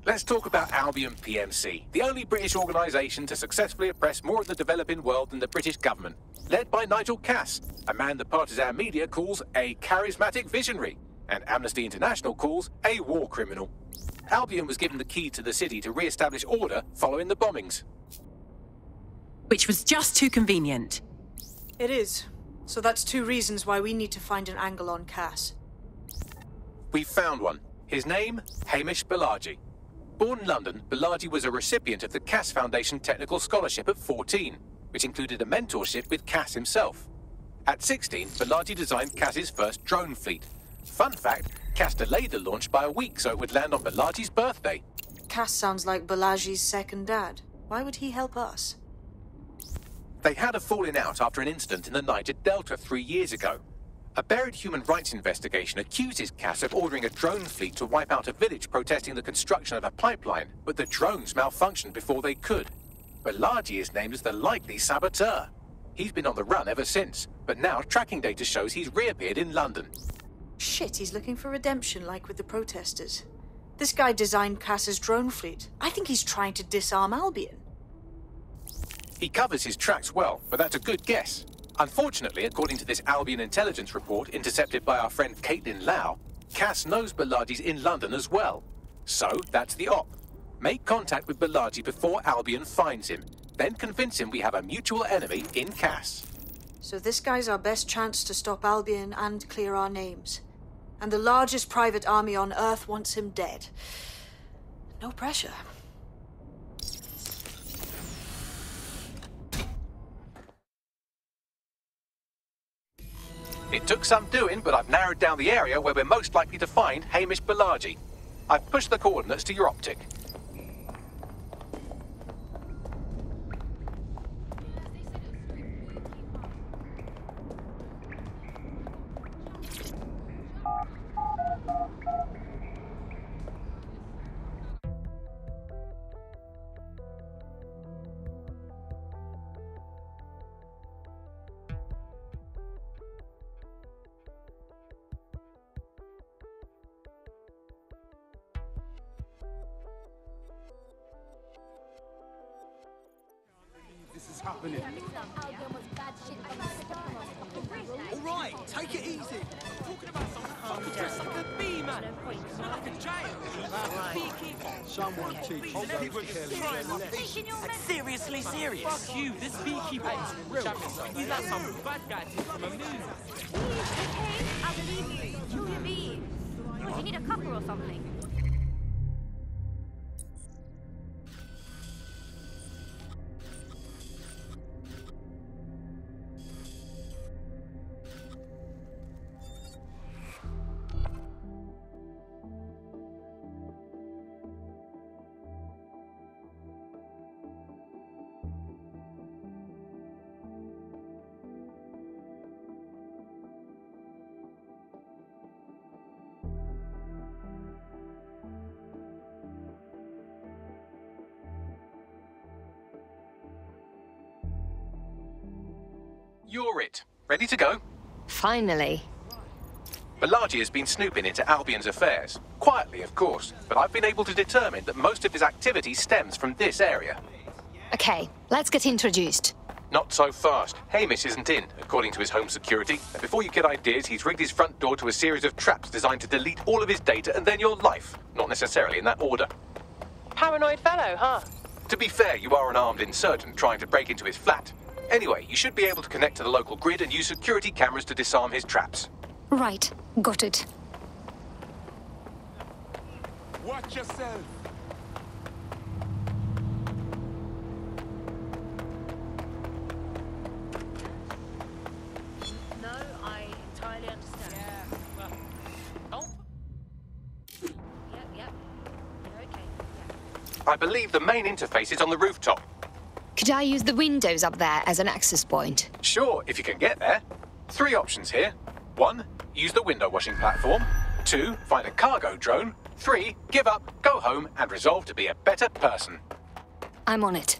Let's talk about Albion PMC, the only British organisation to successfully oppress more of the developing world than the British government. Led by Nigel Cass, a man the partisan media calls a charismatic visionary, and Amnesty International calls a war criminal. Albion was given the key to the city to re-establish order following the bombings. Which was just too convenient. It is. So that's two reasons why we need to find an angle on Cass. We've found one. His name, Hamish Balaji. Born in London, Balaji was a recipient of the Cass Foundation Technical Scholarship at 14, which included a mentorship with Cass himself. At 16, Balaji designed Cass's first drone fleet. Fun fact, Cass delayed the launch by a week so it would land on Balaji's birthday. Cass sounds like Balaji's second dad. Why would he help us? They had a falling out after an incident in the Niger Delta 3 years ago. A buried human rights investigation accuses Cass of ordering a drone fleet to wipe out a village protesting the construction of a pipeline, but the drones malfunctioned before they could. Balaji is named as the likely saboteur. He's been on the run ever since, but now tracking data shows he's reappeared in London. Shit, he's looking for redemption like with the protesters. This guy designed Cass's drone fleet. I think he's trying to disarm Albion. He covers his tracks well, but that's a good guess. Unfortunately, according to this Albion intelligence report intercepted by our friend Caitlin Lau, Cass knows Balaji's in London as well. So, that's the op. Make contact with Balaji before Albion finds him. Then convince him we have a mutual enemy in Cass. So this guy's our best chance to stop Albion and clear our names. And the largest private army on Earth wants him dead. No pressure. It took some doing, but I've narrowed down the area where we're most likely to find Hamish Balaji. I've pushed the coordinates to your optic. This is happening. All right, take it easy. Talking about some fucking dressed like a bee, man. Not like a giant. Beekeeper. Someone teach me. Like, seriously serious. Fuck you, this beekeeper is real. He's not some bad guy from a movie. Okay, I believe you. Kill your bee. What, you need a couple or something? You're it. Ready to go? Finally. Balaji has been snooping into Albion's affairs. Quietly, of course, but I've been able to determine that most of his activity stems from this area. Okay, let's get introduced. Not so fast. Hamish isn't in, according to his home security. And before you get ideas, he's rigged his front door to a series of traps designed to delete all of his data and then your life. Not necessarily in that order. Paranoid fellow, huh? To be fair, you are an armed insurgent trying to break into his flat. Anyway, you should be able to connect to the local grid and use security cameras to disarm his traps. Right, got it. Watch yourself. No, I entirely understand. Yeah. Oh. Yep. You're okay. I believe the main interface is on the rooftop. Could I use the windows up there as an access point? Sure, if you can get there. 3 options here. 1, use the window washing platform. 2, find a cargo drone. 3, give up, go home, and resolve to be a better person. I'm on it.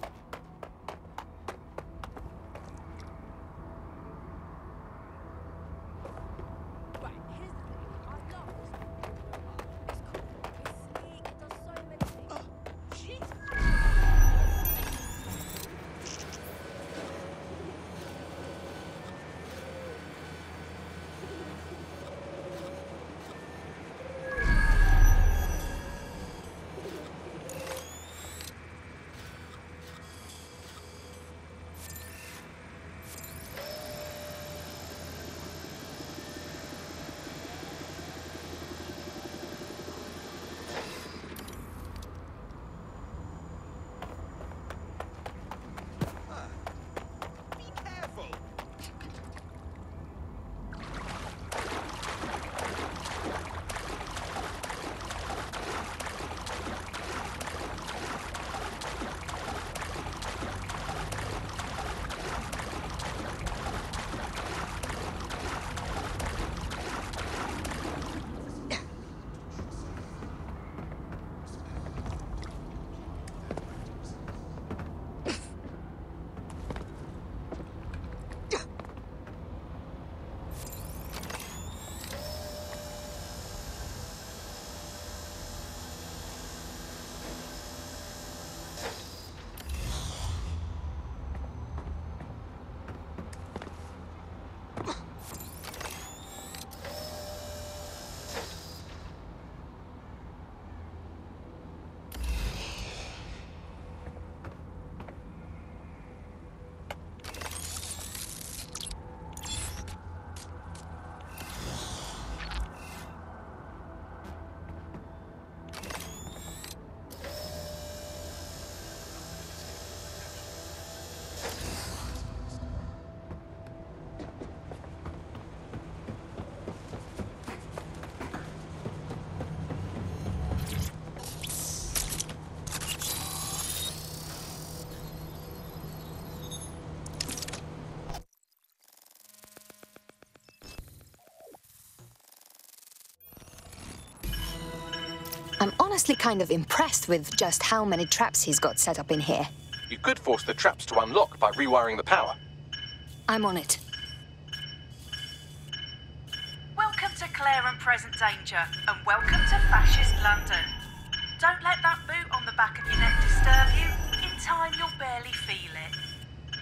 I'm honestly kind of impressed with just how many traps he's got set up in here. You could force the traps to unlock by rewiring the power. I'm on it. Welcome to Claire and Present Danger, and welcome to Fascist London. Don't let that boot on the back of your neck disturb you. In time, you'll barely feel it.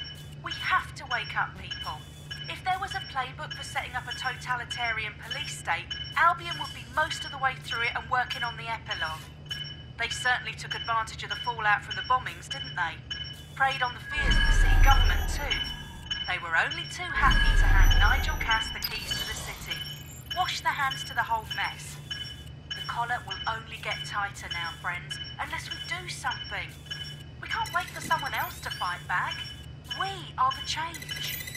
We have to wake up people. If there was a playbook for setting up a totalitarian police state, Albion would be most of the way through it and working on the epilogue. They certainly took advantage of the fallout from the bombings, didn't they? Preyed on the fears of the city government too. They were only too happy to hand Nigel Cass the keys to the city. Wash their hands to the whole mess. The collar will only get tighter now, friends, unless we do something. We can't wait for someone else to fight back. We are the change.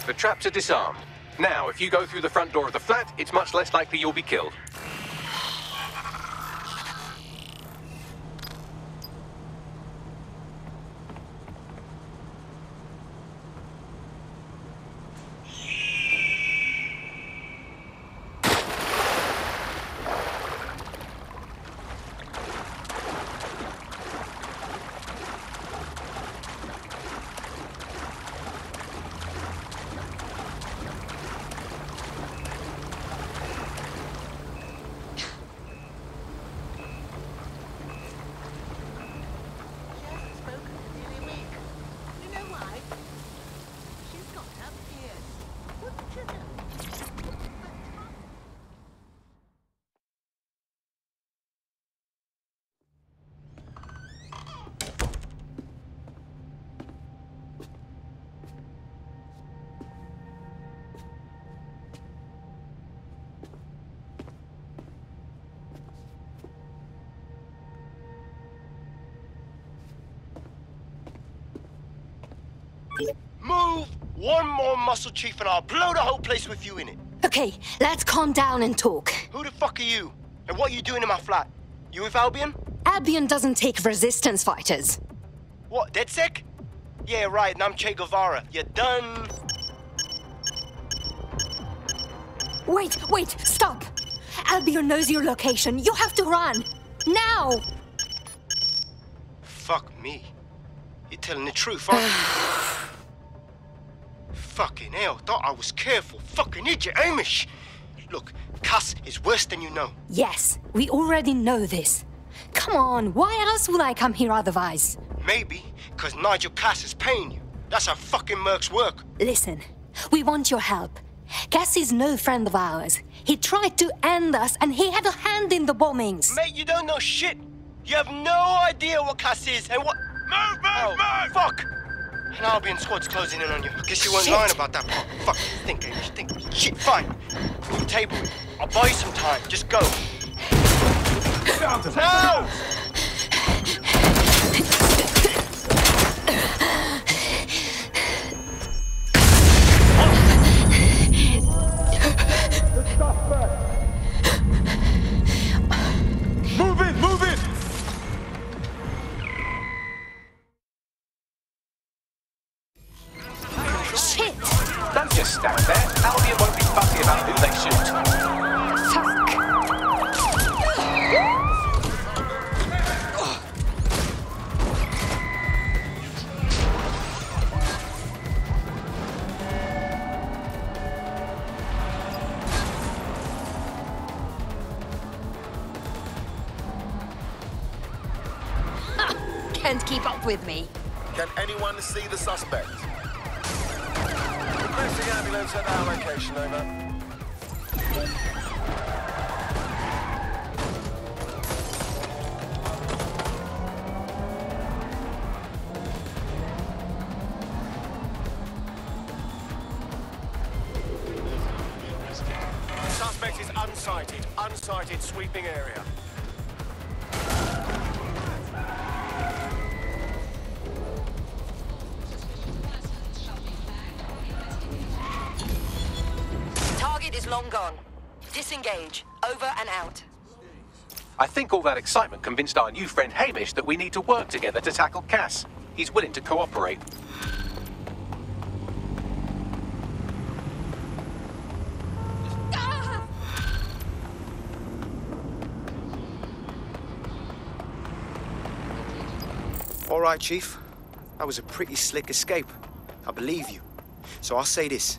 The traps are disarmed. Now, if you go through the front door of the flat, it's much less likely you'll be killed. Move one more muscle, Chief, and I'll blow the whole place with you in it. Okay, let's calm down and talk. Who the fuck are you? And what are you doing in my flat? You with Albion? Albion doesn't take resistance fighters. What, DedSec? Yeah, right, and I'm Che Guevara. You're done. Wait, stop! Albion knows your location. You have to run. Now! Fuck me. You're telling the truth, aren't you? Fucking hell, thought I was careful. Fucking idiot, Amish. Look, Cass is worse than you know. Yes, we already know this. Come on, why else would I come here otherwise? Maybe, because Nigel Cass is paying you. That's how fucking mercs work. Listen, we want your help. Cass is no friend of ours. He tried to end us and he had a hand in the bombings. Mate, you don't know shit. You have no idea what Cass is and what... Move! Fuck! An Albion squad's closing in on you. I guess you weren't lying about that part. Fuck, think, Amish, think. Shit, fine. We'll table it. I'll buy you some time. Just go. No! just stand there. Albion won't be fussy about who they shoot. Can't keep up with me. Can anyone see the suspect? Requesting ambulance at our location, over. Suspect is unsighted. Unsighted sweeping area. Is long gone. Disengage. Over and out. I think all that excitement convinced our new friend Hamish that we need to work together to tackle Cass. He's willing to cooperate. All right, Chief. That was a pretty slick escape. I believe you. So I'll say this.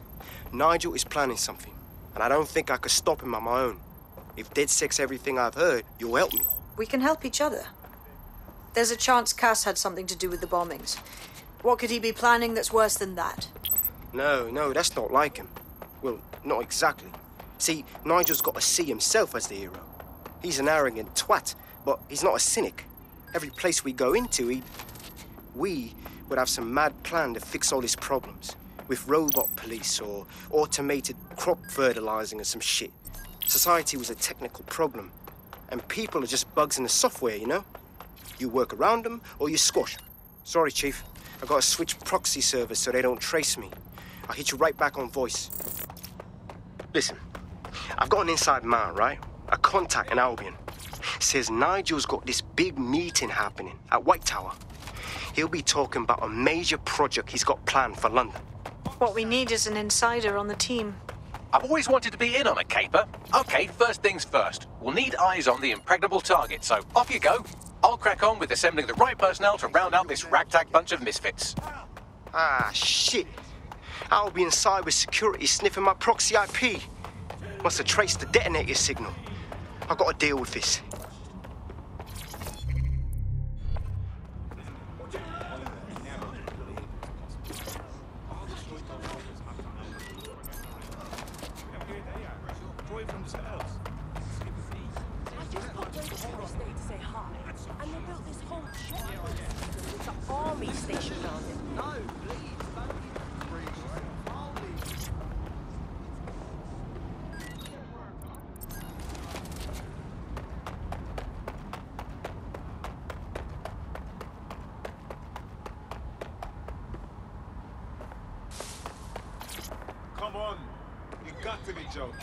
Nigel is planning something. And I don't think I could stop him on my own. If DedSec's everything I've heard, you'll help me. We can help each other. There's a chance Cass had something to do with the bombings. What could he be planning that's worse than that? No, that's not like him. Well, not exactly. See, Nigel's got to see himself as the hero. He's an arrogant twat, but he's not a cynic. Every place we go into, we would have some mad plan to fix all his problems. With robot police or automated crop fertilizing or some shit. Society was a technical problem. And people are just bugs in the software, you know? You work around them or you squash them. Sorry, Chief. I gotta switch proxy servers so they don't trace me. I'll hit you right back on voice. Listen, I've got an inside man, right? A contact in Albion. Says Nigel's got this big meeting happening at White Tower. He'll be talking about a major project he's got planned for London. What we need is an insider on the team. I've always wanted to be in on a caper. Okay, first things first. We'll need eyes on the impregnable target, so off you go. I'll crack on with assembling the right personnel to round out this ragtag bunch of misfits. Ah, shit. Albion cyber security sniffing my proxy IP. Must have traced the detonator signal. I've got to deal with this. Come on. You got to be joking.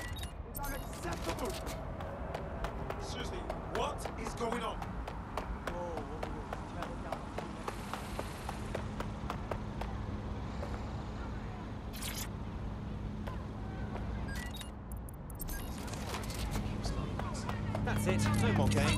It's unacceptable. Seriously, what is going on? That's it. No more games.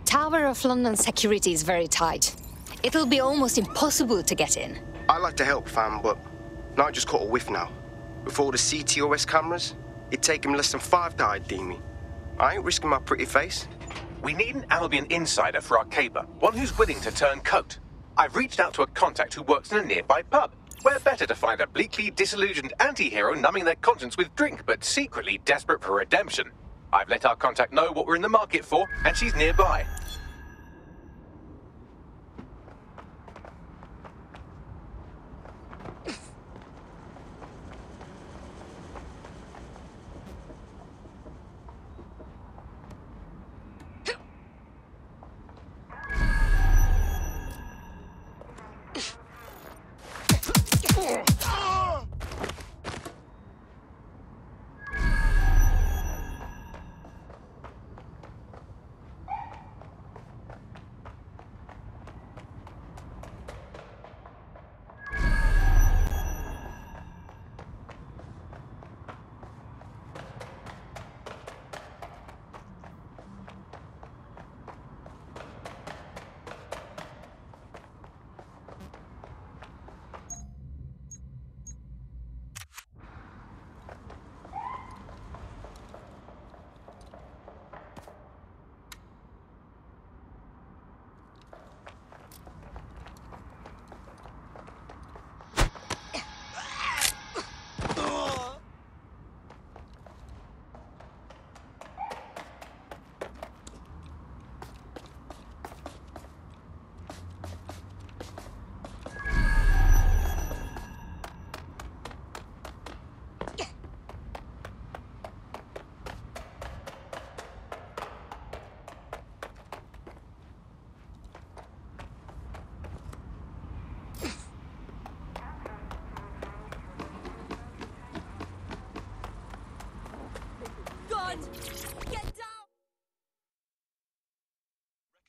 Tower of London security is very tight. It'll be almost impossible to get in. I'd like to help, fam, but I just caught a whiff now. With all the CTOS cameras, it'd take him less than 5 to ID me. I ain't risking my pretty face. We need an Albion insider for our caper, one who's willing to turn coat. I've reached out to a contact who works in a nearby pub. Where better to find a bleakly disillusioned anti-hero numbing their conscience with drink, but secretly desperate for redemption. I've let our contact know what we're in the market for, and she's nearby.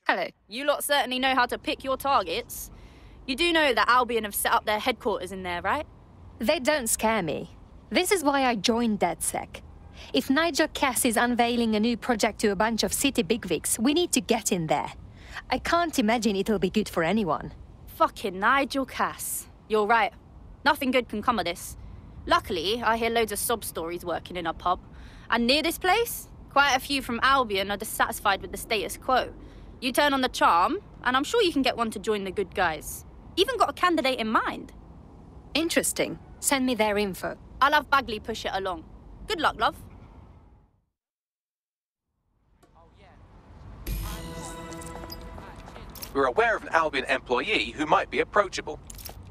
Hello. You lot certainly know how to pick your targets. You do know that Albion have set up their headquarters in there, right? They don't scare me. This is why I joined DedSec. If Nigel Cass is unveiling a new project to a bunch of city bigwigs, we need to get in there. I can't imagine it'll be good for anyone. Fucking Nigel Cass. You're right. Nothing good can come of this. Luckily, I hear loads of sob stories working in a pub. And near this place, quite a few from Albion are dissatisfied with the status quo. You turn on the charm, and I'm sure you can get one to join the good guys. Even got a candidate in mind. Interesting. Send me their info. I'll have Bagley push it along. Good luck, love. We're aware of an Albion employee who might be approachable.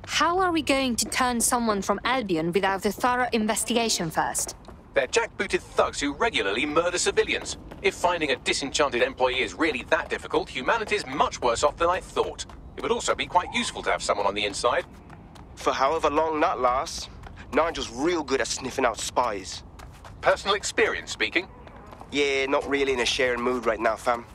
How are we going to turn someone from Albion without a thorough investigation first? They're jackbooted thugs who regularly murder civilians. If finding a disenchanted employee is really that difficult, humanity's much worse off than I thought. It would also be quite useful to have someone on the inside. For however long that lasts, Nigel's real good at sniffing out spies. Personal experience speaking? Yeah, not really in a sharing mood right now, fam.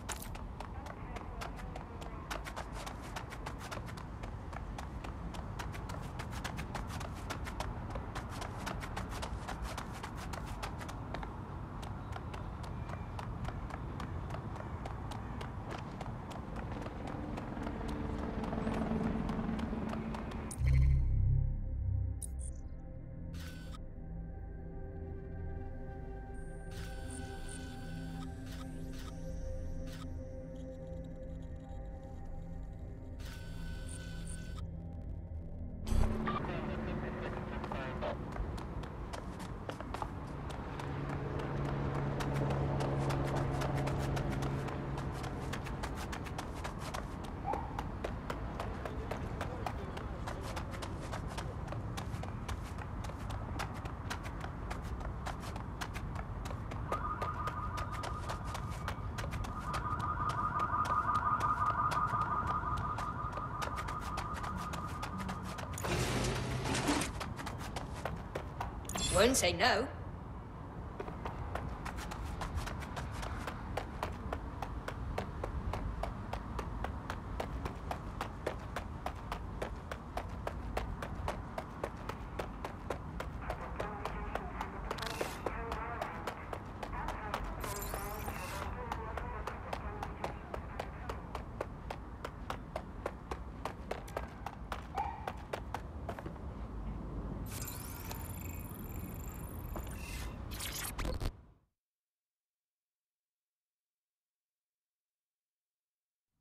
Won't say no.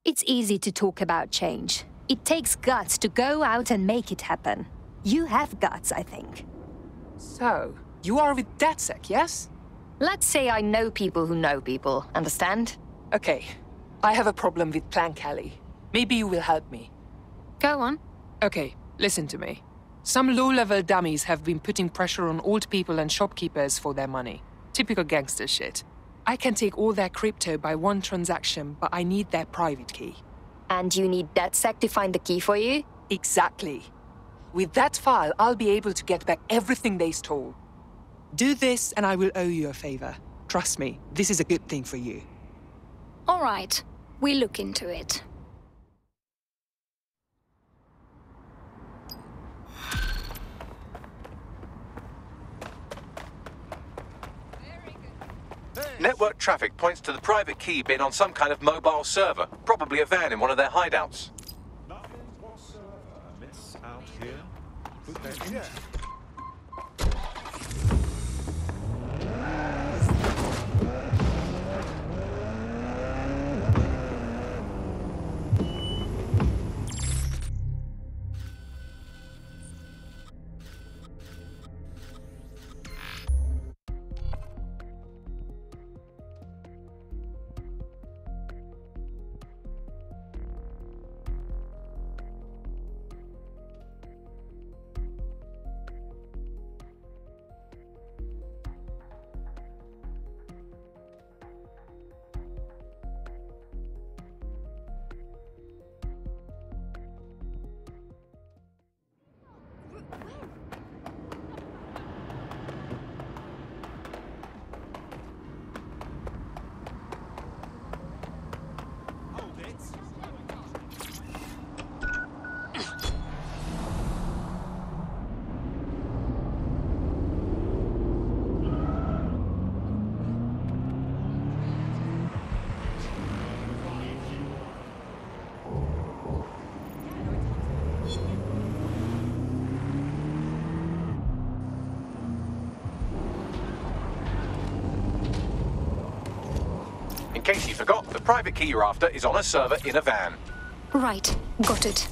It's easy to talk about change. It takes guts to go out and make it happen. You have guts, I think. So, you are with DedSec, yes? Let's say I know people who know people, understand? Okay. I have a problem with Plank Alley. Maybe you will help me. Go on. Okay, listen to me. Some low-level dummies have been putting pressure on old people and shopkeepers for their money. Typical gangster shit. I can take all their crypto by one transaction, but I need their private key. And you need DedSec to find the key for you? Exactly. With that file, I'll be able to get back everything they stole. Do this, and I will owe you a favor. Trust me, this is a good thing for you. All right. We'll look into it. Network traffic points to the private key being on some kind of mobile server, probably a van in one of their hideouts. Nothing whatsoever amiss out here. Put that in there. In case you forgot, the private key you're after is on a server in a van. Right. Got it.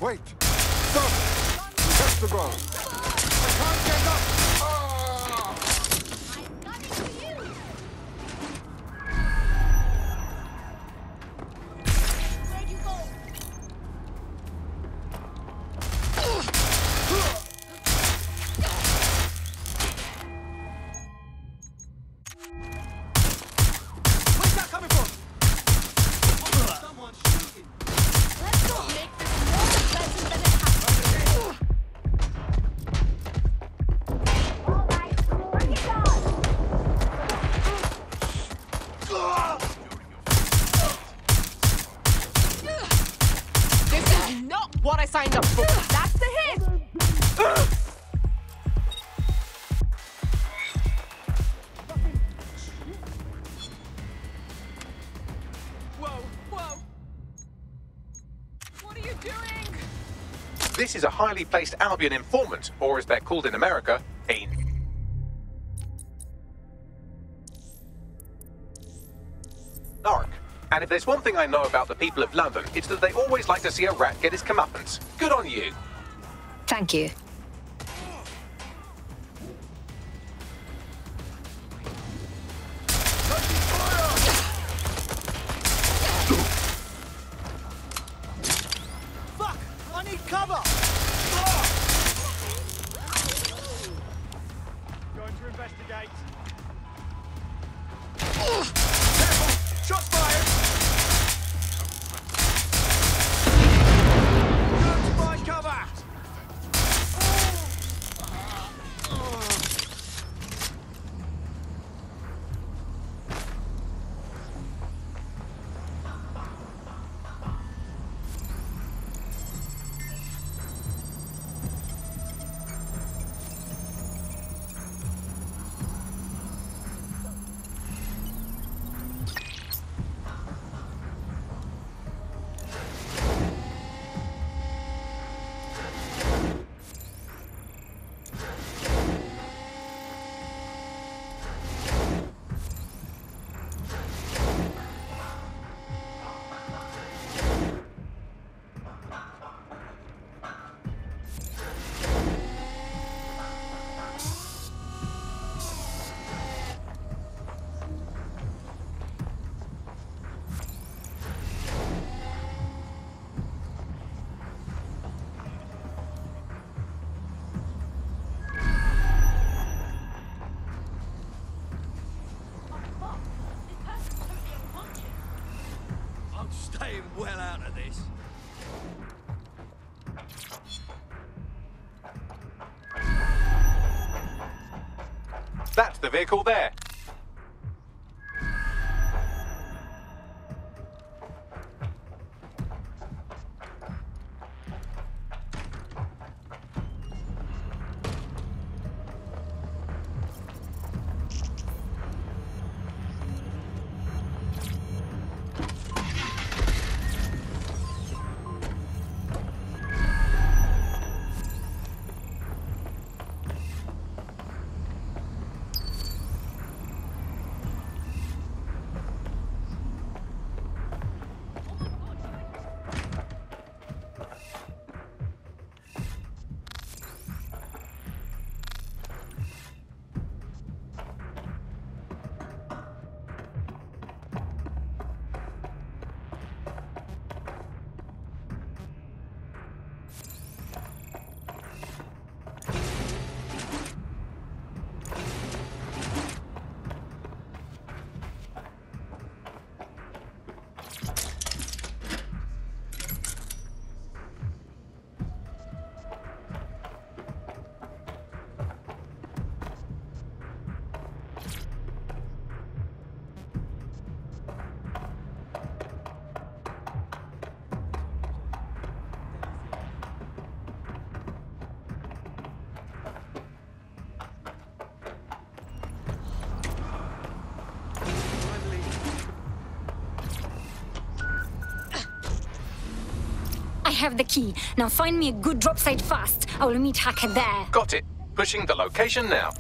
Wait! Stop! Test the ground! I can't get up! Where's that coming from? Someone's shooting. Let's not make this more unpleasant than it has to be. All right, bring it on. This is not what I signed up for! That's the hit. Whoa, whoa! What are you doing? This is a highly placed Albion informant, or as they're called in America, a narc. And if there's one thing I know about the people of London, it's that they always like to see a rat get his comeuppance. Good on you. Thank you. Fuck! I need cover! Going to investigate. Careful! Shots fired! Going to find cover! That's the vehicle there. I have the key. Now find me a good drop site fast. I will meet Hacker there. Got it. Pushing the location now.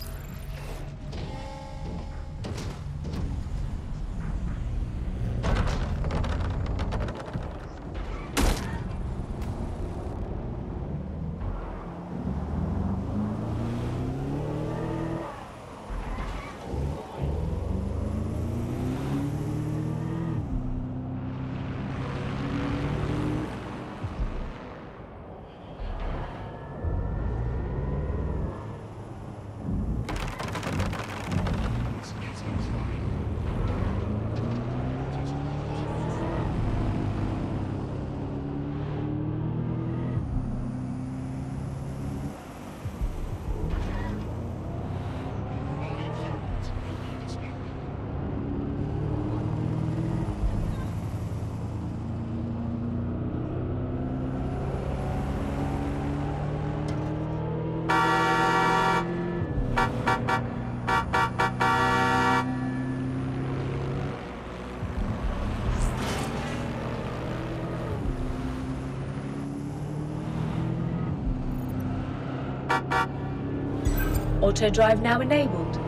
Auto drive now enabled.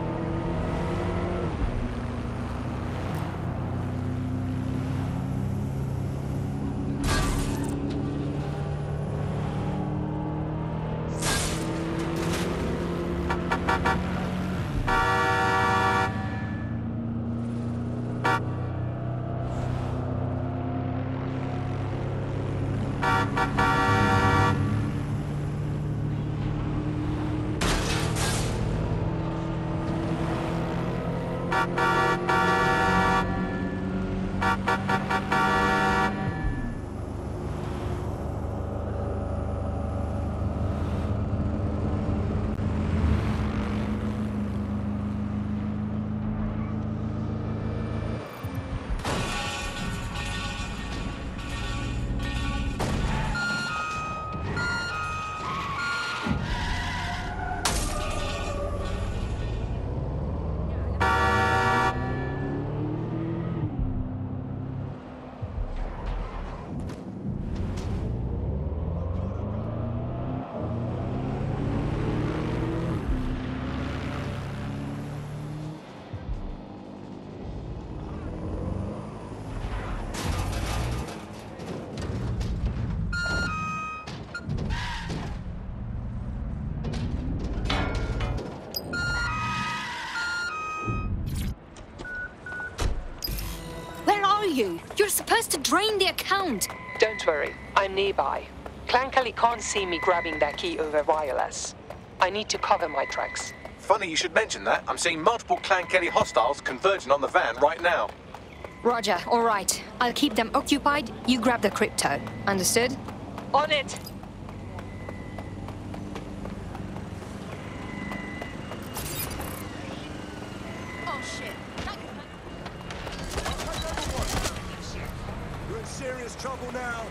You're supposed to drain the account. Don't worry, I'm nearby. Clan Kelly can't see me grabbing that key over wireless. I need to cover my tracks. Funny you should mention that. I'm seeing multiple Clan Kelly hostiles converging on the van right now. Roger, all right. I'll keep them occupied. You grab the crypto. Understood? On it! trouble now.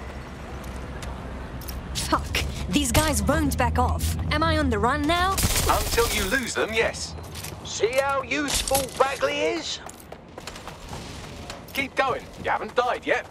Fuck. These guys won't back off. Am I on the run now? Until you lose them, yes. See how useful Bagley is? Keep going. You haven't died yet.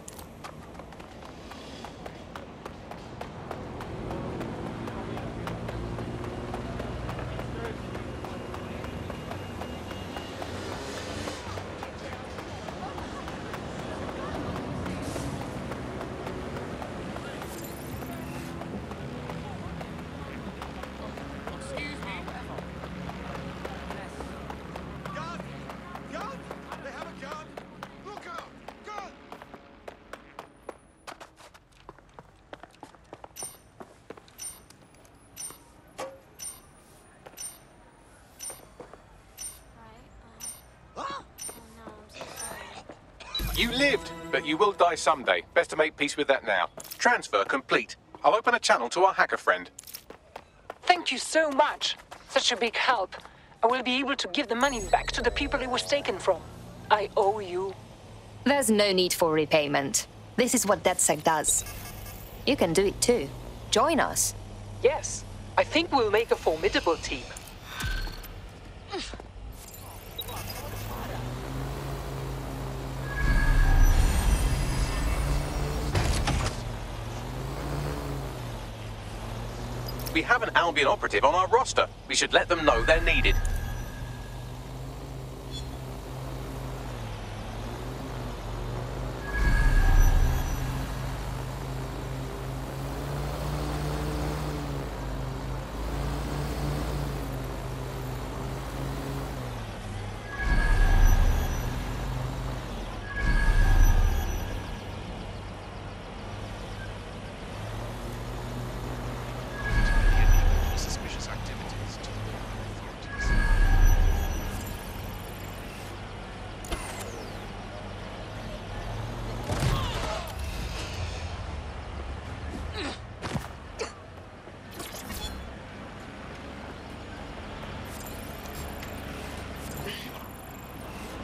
You lived, but you will die someday. Best to make peace with that now. Transfer complete. I'll open a channel to our hacker friend. Thank you so much. Such a big help. I will be able to give the money back to the people it was taken from. I owe you. There's no need for repayment. This is what DedSec does. You can do it too. Join us. Yes, I think we'll make a formidable team. We have an Albion operative on our roster. We should let them know they're needed.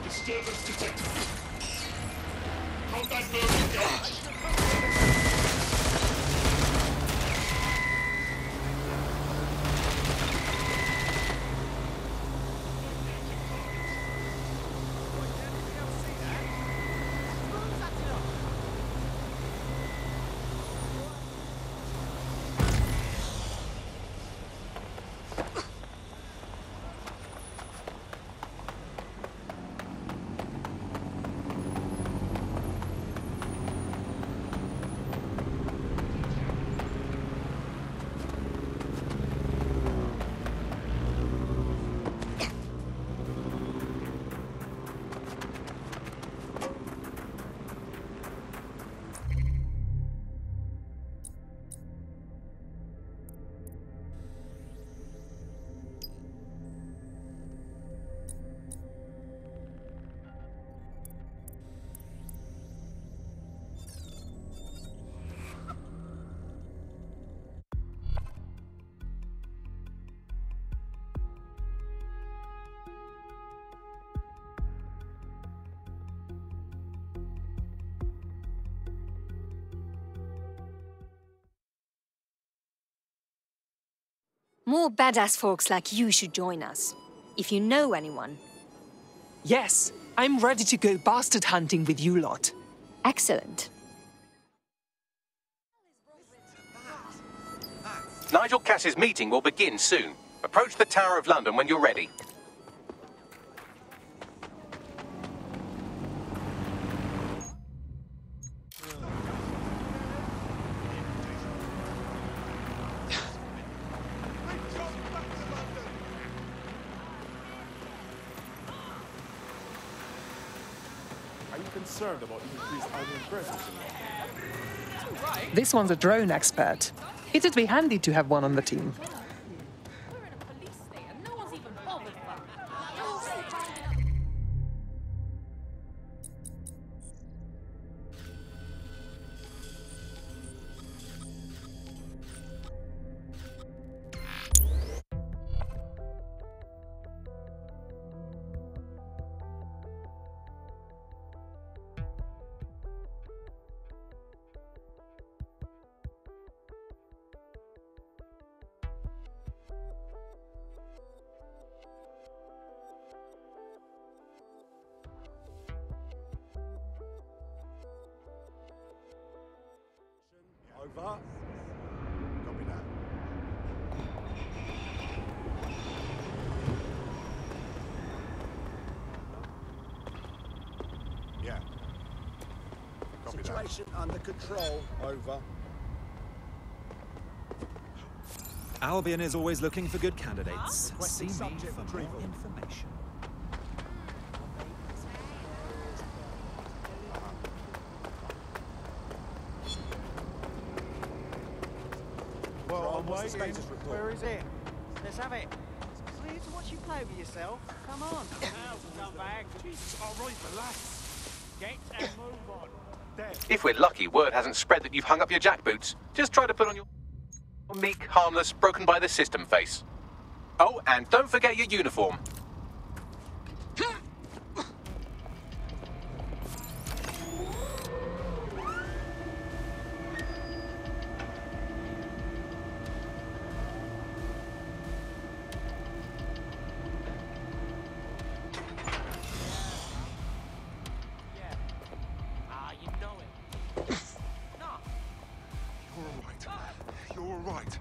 Disturbance detected. Combat mode engaged. More badass folks like you should join us. If you know anyone. Yes, I'm ready to go bastard hunting with you lot. Excellent. Nigel Cass's meeting will begin soon. Approach the Tower of London when you're ready. Are you concerned about the increased Albion presence in London? This one's a drone expert. It'd be handy to have one on the team. Over. Copy that. Yeah. Copy Situation under control. Over. Albion is always looking for good candidates. See Requesting me subject for retrieval. more information. Well, what's the status report? Where is it? Let's have it. I'm here to watch you play with yourself. Come on. Now, come back. Jesus, all right, relax. Get and move on. If we're lucky, word hasn't spread that you've hung up your jackboots. Just try to put on your meek, harmless, broken by the system face. Oh, and don't forget your uniform. You know it. No. You're all right. You're all right.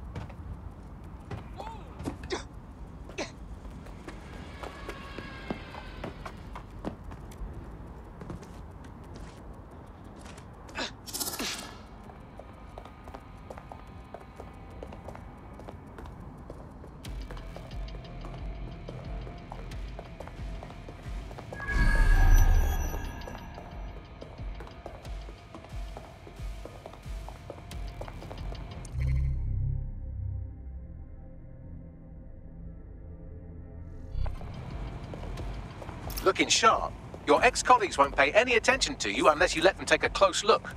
Looking sharp. Your ex-colleagues won't pay any attention to you unless you let them take a close look.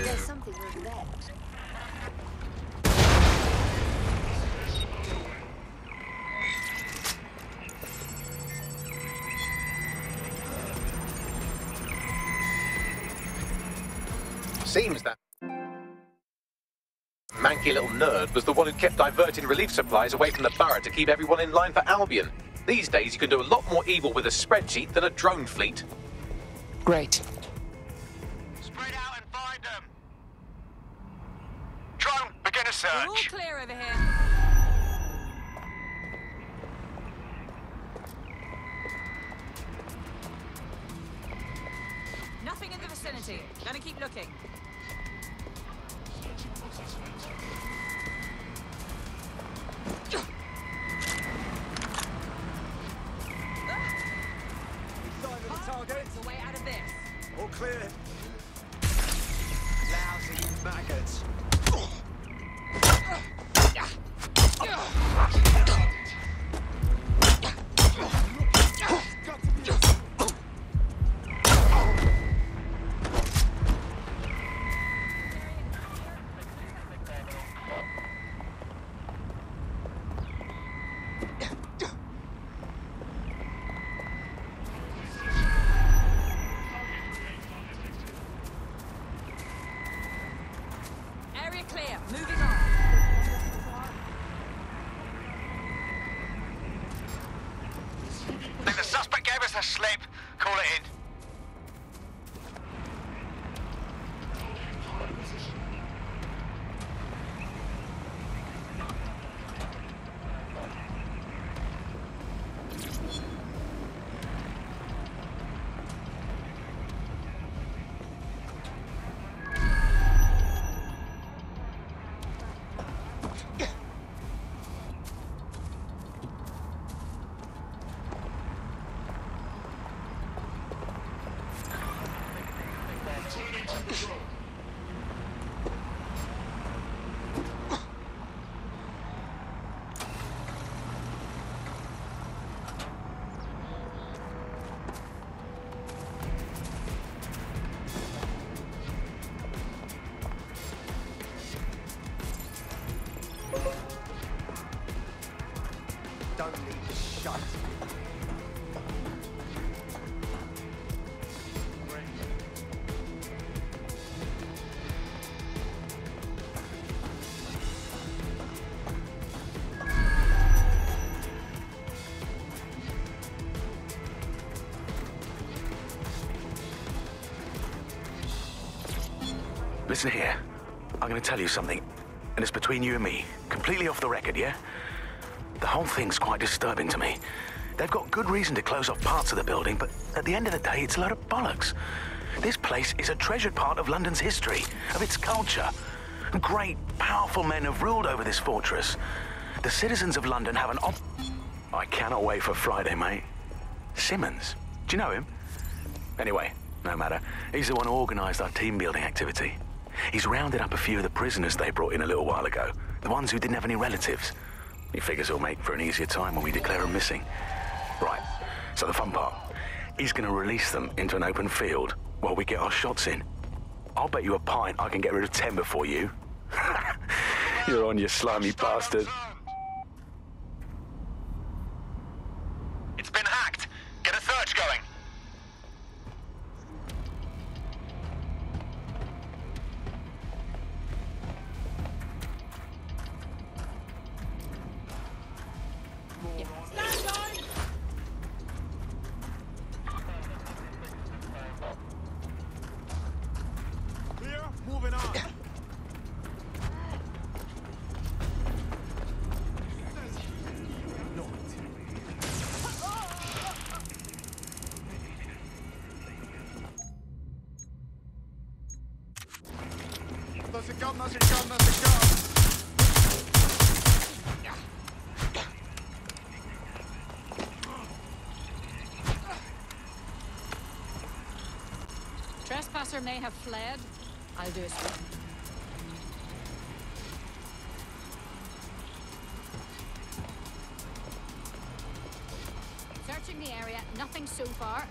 There's something over there. Seems that manky little nerd was the one who kept diverting relief supplies away from the borough to keep everyone in line for Albion. These days, you can do a lot more evil with a spreadsheet than a drone fleet. Great. Spread out and find them. Drone, begin a search. We're all clear over here. Nothing in the vicinity. Gonna keep looking. Target's a way out of this. All clear. Lousy maggots. Area clear. Moving on. Think the suspect gave us a slip. Call it in. guys. Listen here. I'm gonna tell you something, and it's between you and me. Completely off the record, yeah? The whole thing's quite disturbing to me. They've got good reason to close off parts of the building, but at the end of the day, it's a load of bollocks. This place is a treasured part of London's history, of its culture. Great, powerful men have ruled over this fortress. The citizens of London have an I cannot wait for Friday, mate. Simmons. Do you know him? Anyway, no matter. He's the one who organised our team-building activity. He's rounded up a few of the prisoners they brought in a little while ago. The ones who didn't have any relatives. He figures he'll make for an easier time when we declare them missing. Right, so the fun part. He's gonna release them into an open field while we get our shots in. I'll bet you a pint I can get rid of 10 before you. You're on, you slimy bastard. It's been hacked. Get a search going. Moving on. There's a gun, there's a gun, there's a gun. Trespasser may have fled. I'll do a swim. Searching the area, nothing so far.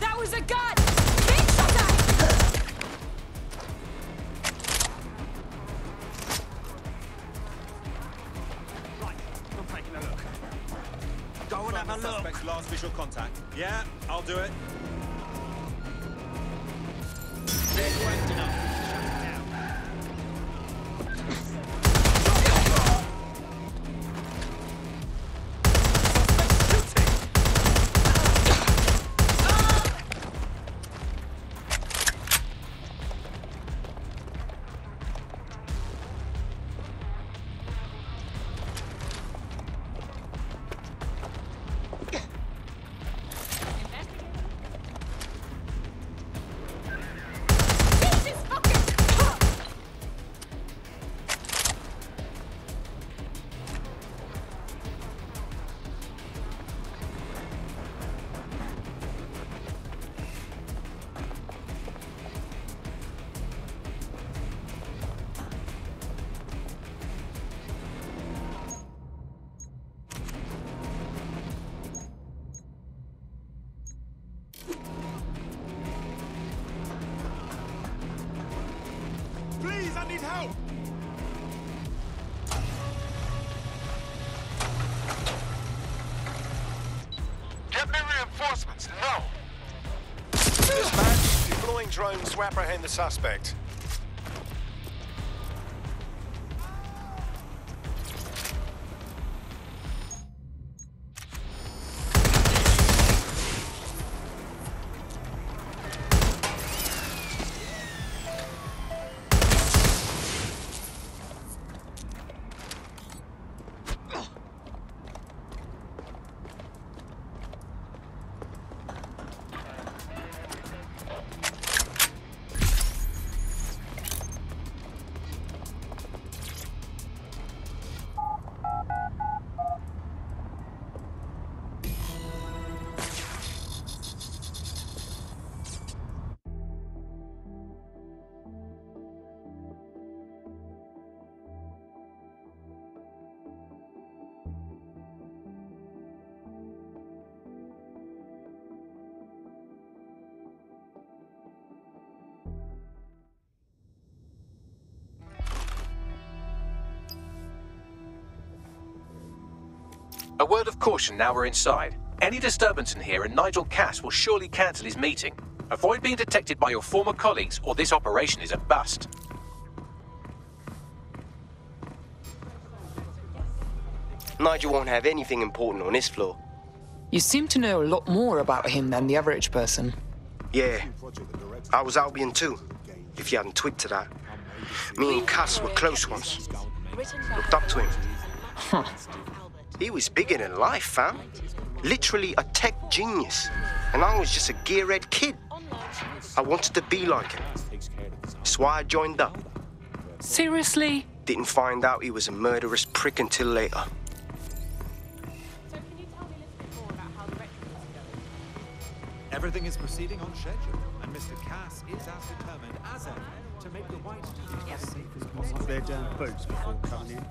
That was a gun! Big shot at! Right, I'm taking a look. Go and have a look. Suspect's last visual contact. Yeah, I'll do it. They're correct enough. Shut it down. Please, I need help! Get me reinforcements, now! Dispatch, deploying drones to apprehend the suspect. A word of caution now we're inside. Any disturbance in here and Nigel Cass will surely cancel his meeting. Avoid being detected by your former colleagues or this operation is a bust. Nigel won't have anything important on this floor. You seem to know a lot more about him than the average person. Yeah, I was Albion too, if you hadn't twigged to that. Me and Cass were close once. Looked up to him. Huh. He was bigger than life, fam. Literally a tech genius. And I was just a gearhead kid. I wanted to be like him. That's why I joined up. Seriously? Didn't find out he was a murderous prick until later. Everything is proceeding on schedule, and Mr. Cass is as determined as ever to make the right decision as safe as possible. Their damn boots before coming in.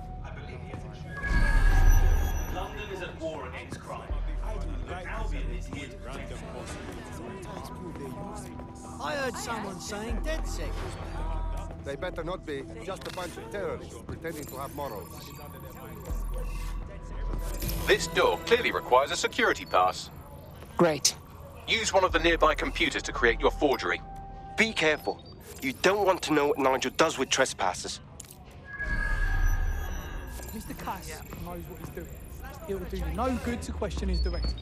London is at war against crime. Albion is here to protect them. I heard someone saying DedSec was back. They better not be. Just a bunch of terrorists pretending to have morals. This door clearly requires a security pass. Great. Use one of the nearby computers to create your forgery. Be careful. You don't want to know what Nigel does with trespassers. Mr. Cass knows what he's doing. It will do you no good to question his directive.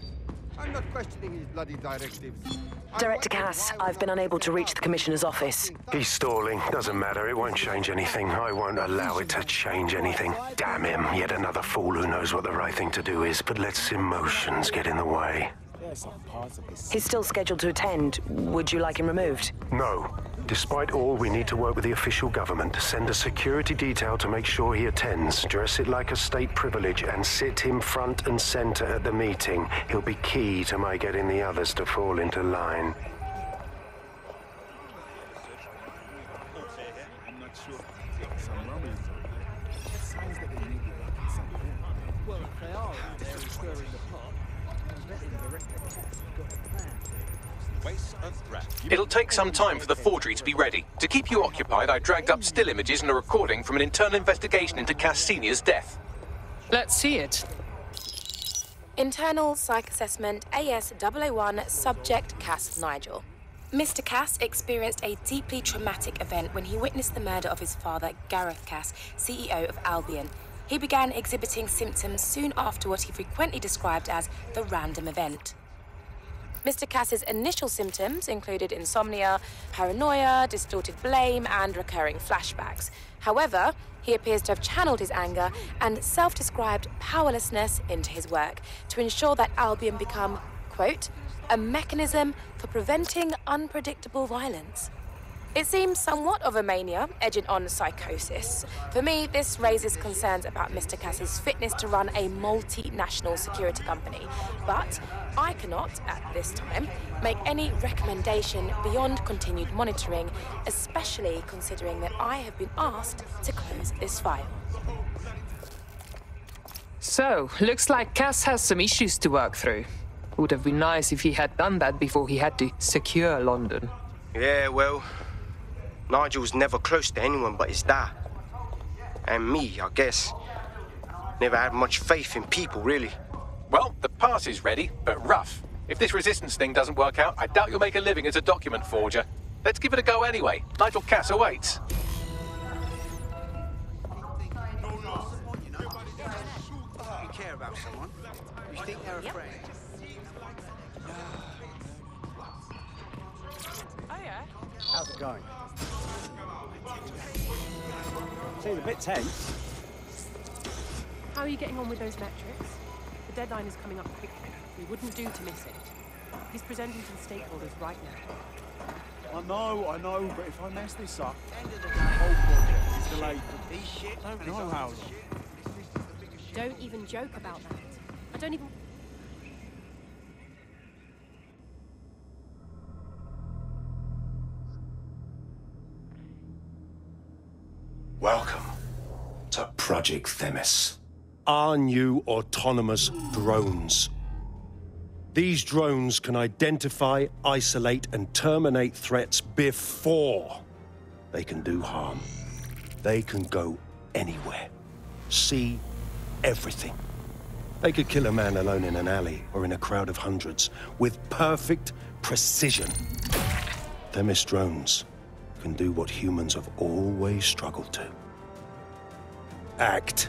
I'm not questioning his bloody directives. Director Cass, I've been unable to reach the Commissioner's office. He's stalling. Doesn't matter. It won't change anything. I won't allow it to change anything. Damn him. Yet another fool who knows what the right thing to do is, but lets emotions get in the way. He's still scheduled to attend. Would you like him removed? No. Despite all, we need to work with the official government. Send a security detail to make sure he attends. Dress it like a state privilege and sit him front and center at the meeting. He'll be key to my getting the others to fall into line. It'll take some time for the forgery to be ready. To keep you occupied, I dragged up still images and a recording from an internal investigation into Cass Sr.'s death. Let's see it. Internal Psych Assessment AS001 Subject Cass Nigel. Mr. Cass experienced a deeply traumatic event when he witnessed the murder of his father, Gareth Cass, CEO of Albion. He began exhibiting symptoms soon after what he frequently described as the random event. Mr. Cass's initial symptoms included insomnia, paranoia, distorted blame, and recurring flashbacks. However, he appears to have channeled his anger and self-described powerlessness into his work to ensure that Albion become, quote, a mechanism for preventing unpredictable violence. It seems somewhat of a mania, edging on psychosis. For me, this raises concerns about Mr. Cass's fitness to run a multinational security company. But I cannot, at this time, make any recommendation beyond continued monitoring, especially considering that I have been asked to close this file. So, looks like Cass has some issues to work through. Would have been nice if he had done that before he had to secure London. Yeah, well, Nigel's never close to anyone but his dad. And me, I guess. Never had much faith in people, really. Well, the pass is ready, but rough. If this resistance thing doesn't work out, I doubt you'll make a living as a document forger. Let's give it a go anyway. Nigel Cass awaits. You care about someone. You think they're a friend. Oh, yeah? How's it going? Seems a bit tense. How are you getting on with those metrics? The deadline is coming up quickly. We wouldn't do to miss it. He's presenting to the stakeholders right now. I know, but if I mess this up, the whole project is delayed. I don't know how long. Don't even joke about that. I don't even... Welcome to Project Themis. Our new autonomous drones. These drones can identify, isolate, and terminate threats before they can do harm. They can go anywhere, see everything. They could kill a man alone in an alley or in a crowd of hundreds with perfect precision. Themis drones can do what humans have always struggled to. Act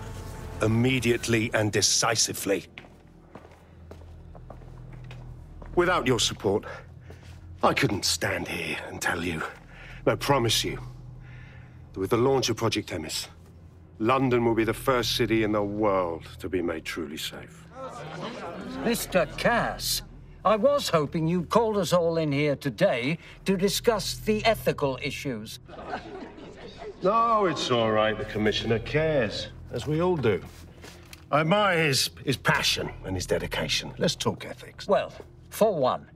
immediately and decisively. Without your support, I couldn't stand here and tell you, I promise you, that with the launch of Project Themis, London will be the first city in the world to be made truly safe. Mr. Cass, I was hoping you'd called us all in here today to discuss the ethical issues. No, it's all right. The Commissioner cares, as we all do. I admire his passion and his dedication. Let's talk ethics. Well, for one,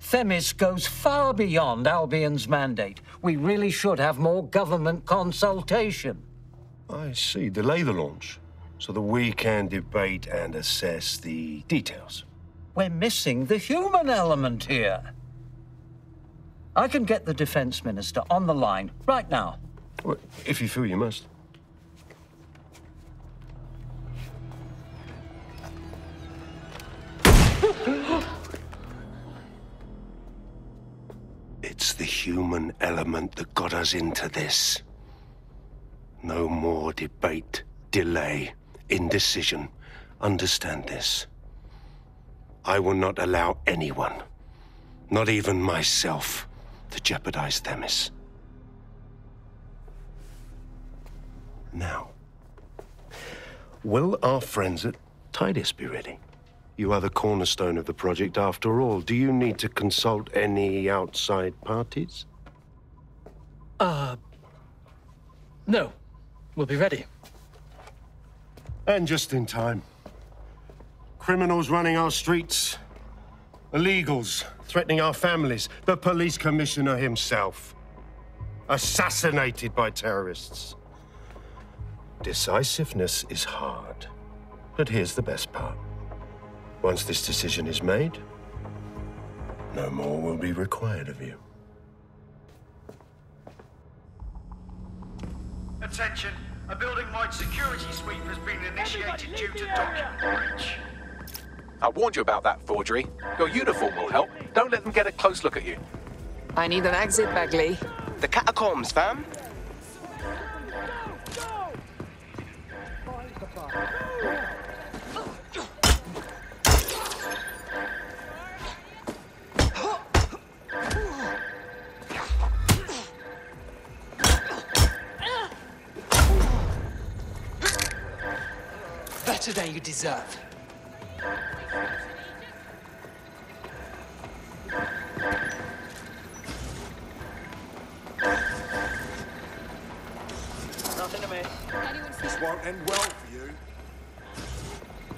Themis goes far beyond Albion's mandate. We really should have more government consultation. I see. Delay the launch so that we can debate and assess the details. We're missing the human element here. I can get the Defense Minister on the line right now. Well, if you feel you must. It's the human element that got us into this. No more debate, delay, indecision. Understand this. I will not allow anyone, not even myself, to jeopardize Themis. Now, will our friends at Tidus be ready? You are the cornerstone of the project after all. Do you need to consult any outside parties? No. We'll be ready. And just in time. Criminals running our streets. Illegals threatening our families. The police commissioner himself. Assassinated by terrorists. Decisiveness is hard. But here's the best part. Once this decision is made, no more will be required of you. Attention, a building-wide security sweep has been initiated due to document breach. I warned you about that forgery. Your uniform will help. Don't let them get a close look at you. I need an exit, Bagley. The catacombs, fam. Better than you deserve. Nothing to miss. This won't end well for you.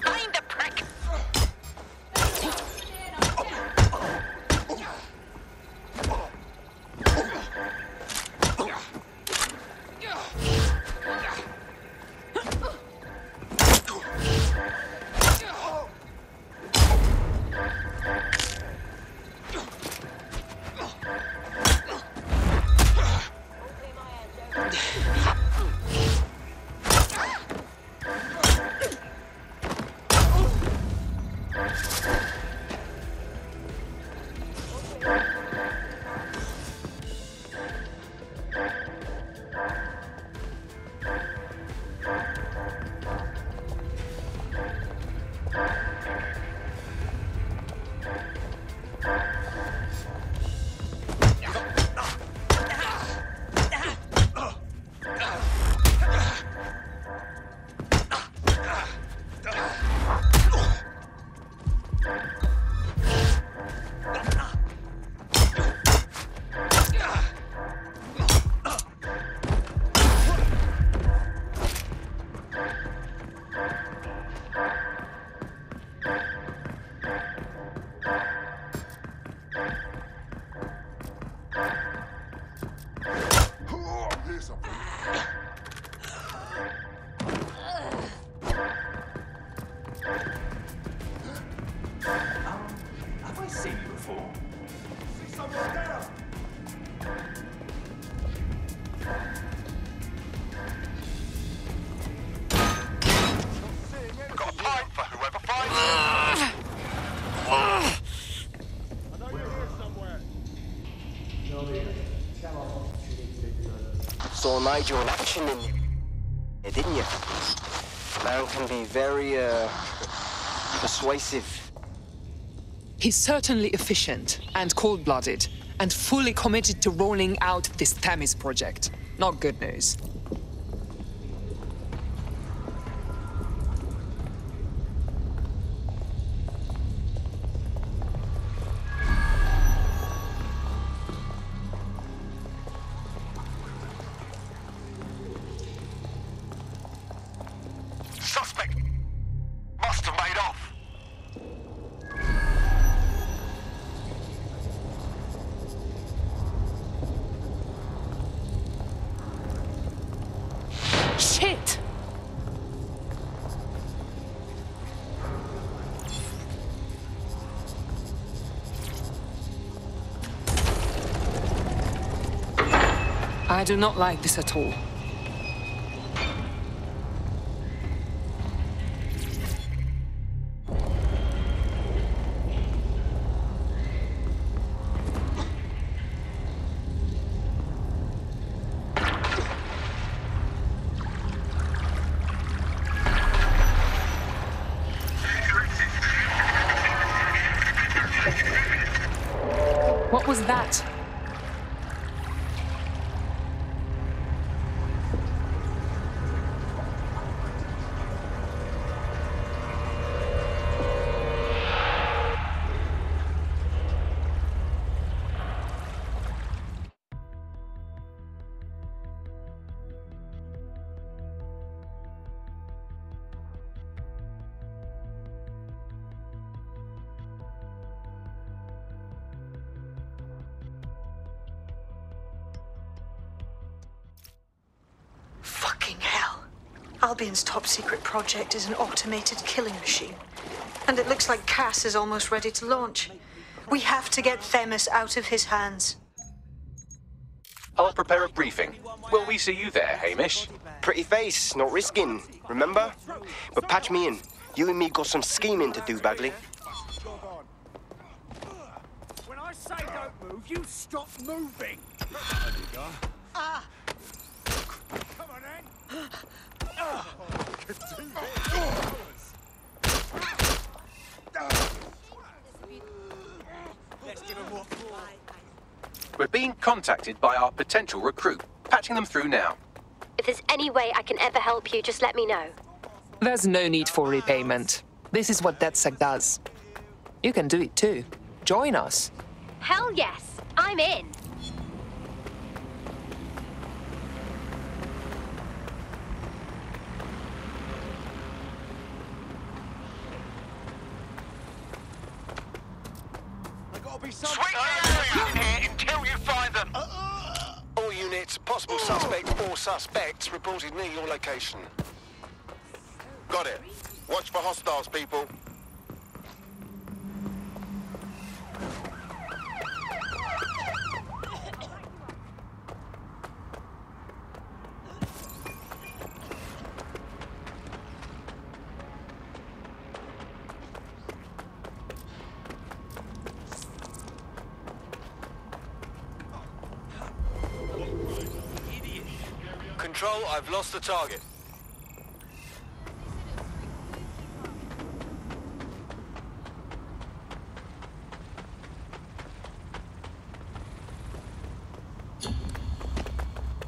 Find the prick! Saw Nigel in action in there, didn't you? Man can be very, persuasive. He's certainly efficient and cold-blooded, and fully committed to rolling out this Themis project. Not good news. Suspect must have made off. Shit! I do not like this at all. What was that? Fucking hell. Albion's top secret project is an automated killing machine. And it looks like Cass is almost ready to launch. We have to get Themis out of his hands. I'll prepare a briefing. Will we see you there, Hamish? Pretty face, not risking, remember? But patch me in. You and me got some scheming to do, Bagley. When I say don't move, you stop moving. Ah! Come on, then. Let's give him what. We're being contacted by our potential recruit. Patching them through now. If there's any way I can ever help you, just let me know. There's no need for repayment. This is what DedSec does. You can do it too. Join us. Hell yes, I'm in. Sweep the area in here until you find them. All units, possible suspect or suspects, reported near your location. Got it. Watch for hostiles, people. Control, I've lost the target.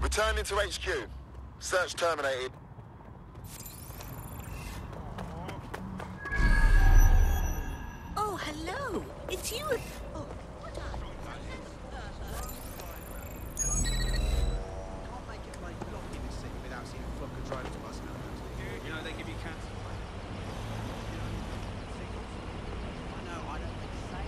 Returning to HQ. Search terminated. Oh, hello. It's you. Oh. You know they give you cancer. I know, I don't think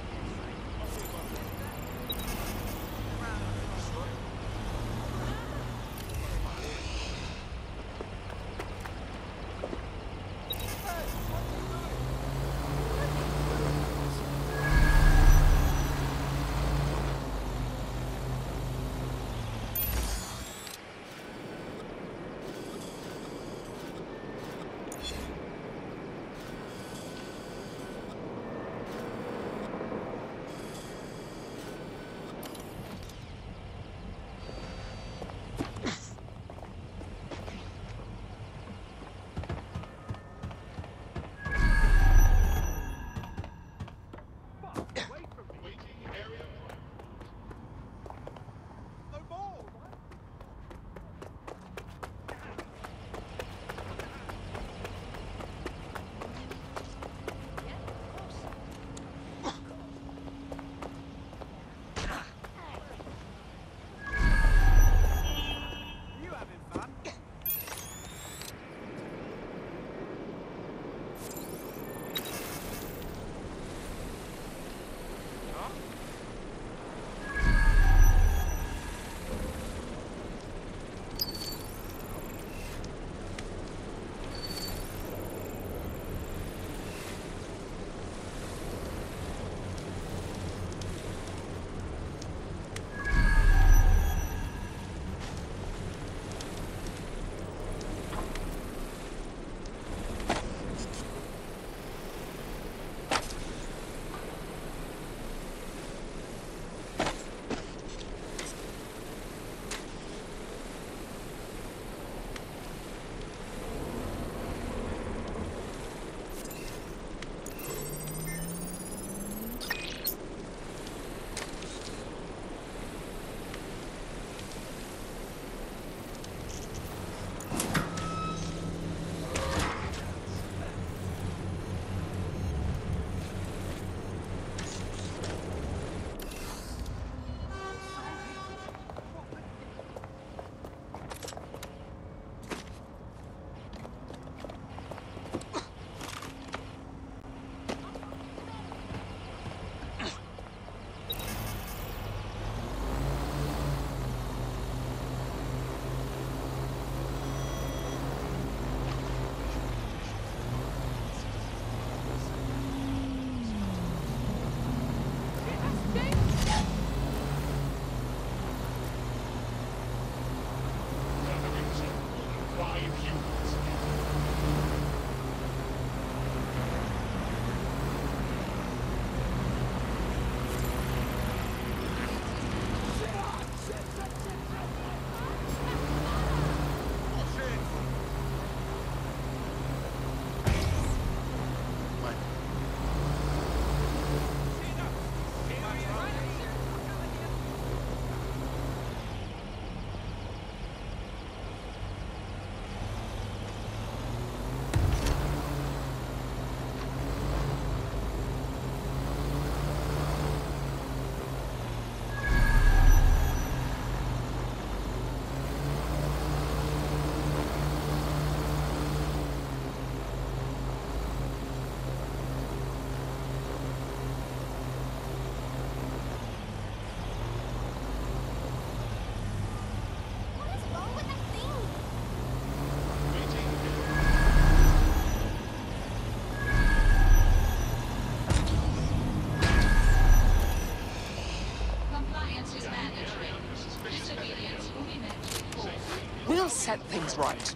We'll set things right.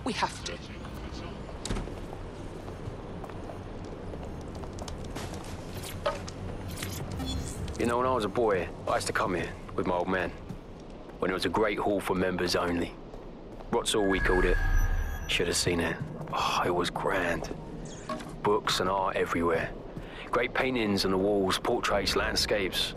We have to. You know, when I was a boy, I used to come here with my old man. When it was a great hall for members only. What's all we called it. Should have seen it. Oh, it was grand. Books and art everywhere. Great paintings on the walls, portraits, landscapes.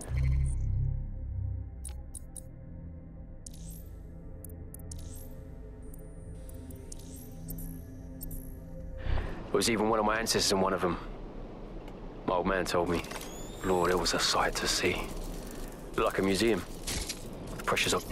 There was even one of my ancestors in one of them. My old man told me. Lord, it was a sight to see. Like a museum. The pressures of...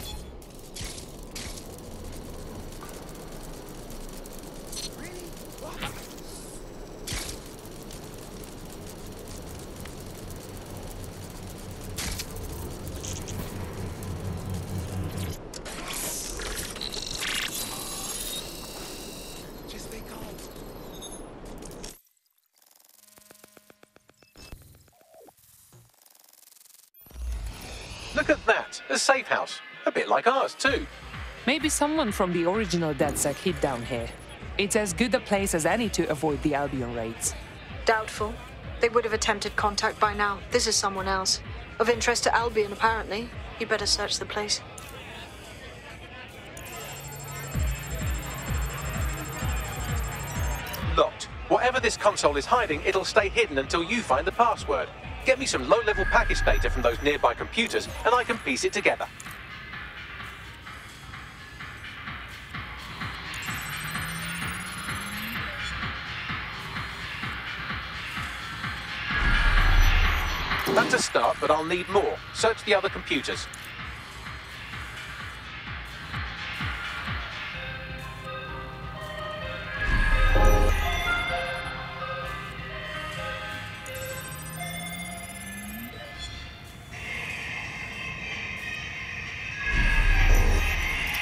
Look at that, a safe house. A bit like ours, too. Maybe someone from the original DedSec hid down here. It's as good a place as any to avoid the Albion raids. Doubtful. They would have attempted contact by now. This is someone else. Of interest to Albion, apparently. You better search the place. Locked. Whatever this console is hiding, it'll stay hidden until you find the password. Get me some low-level package data from those nearby computers, and I can piece it together. That's a start, but I'll need more. Search the other computers.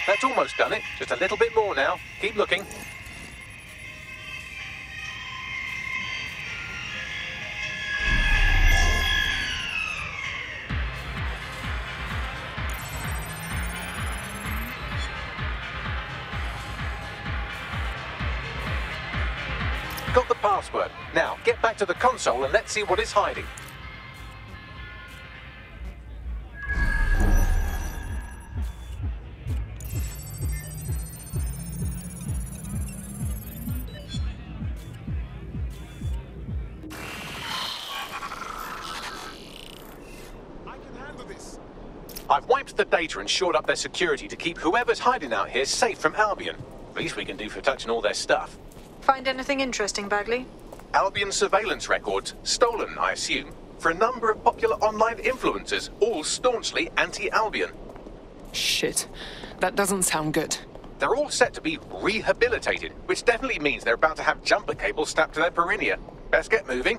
That's almost done it. Just a little bit more now. Keep looking. Got the password. Now, get back to the console and let's see what it's hiding. I've wiped the data and shored up their security to keep whoever's hiding out here safe from Albion. Least we can do for touching all their stuff. Find anything interesting, Bagley? Albion surveillance records, stolen, I assume, for a number of popular online influencers, all staunchly anti-Albion. Shit. That doesn't sound good. They're all set to be rehabilitated, which definitely means they're about to have jumper cables strapped to their perineum. Best get moving.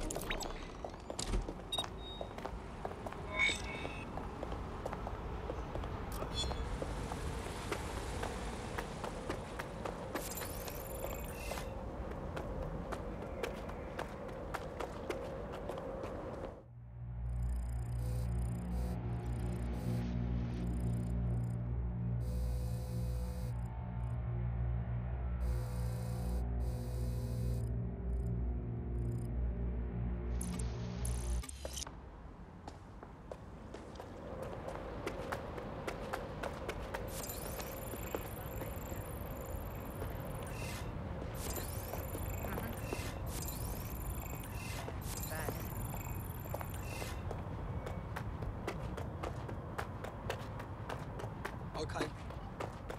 Okay.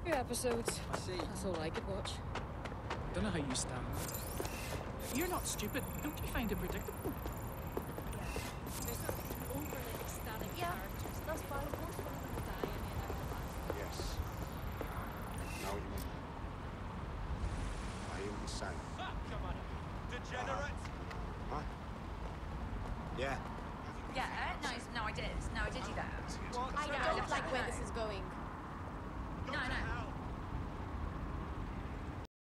Few episodes. I see. That's all I could watch. Don't know how you stand. You're not stupid. Don't you find it predictable?